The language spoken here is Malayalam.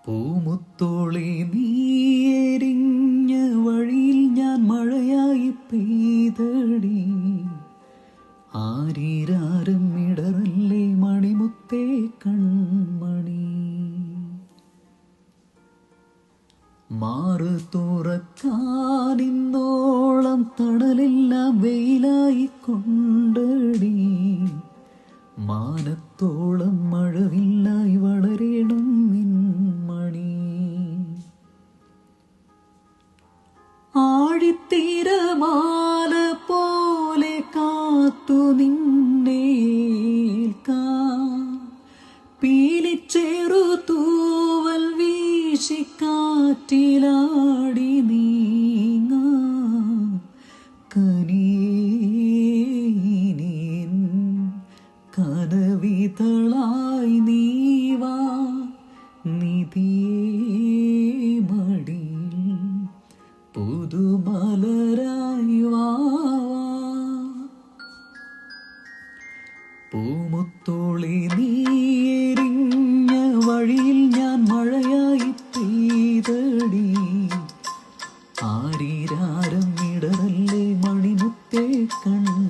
പൂമുത്തോളി നീയെരിഞ്ഞ വഴിയിൽ ഞാൻ മഴയായി പെയ്തടി. ആരീരാരം ഇടറല്ലേ മണിമുത്തേ കൺമണി. മാറ് തുറക്കാനിന്നോളം തണലെല്ലാം വെയിലായി കൊണ്ടടി. മാനത്തോളം മഴവില്ലായി വളരണം നിൻമണി. ആഴിത്തിരമാല പോലെ കാത്തു നിന്നേൽക്കാൻ പീലിച്ചെറു തൂവൽ വീശി കാറ്റിലാടി നീങ്ങാ കനിയേൻ കനവിതളായി നീവാ നിധിയേ മടിയിൽ പുതുമലരായി വാ. പൂമുത്തോളി നീയെരിഞ്ഞ വഴിയിൽ ഞാൻ മഴയായി പെയ്തടി. ആരീരാരം ഇടറല്ലേ മണിമുത്തേ കൺമണി.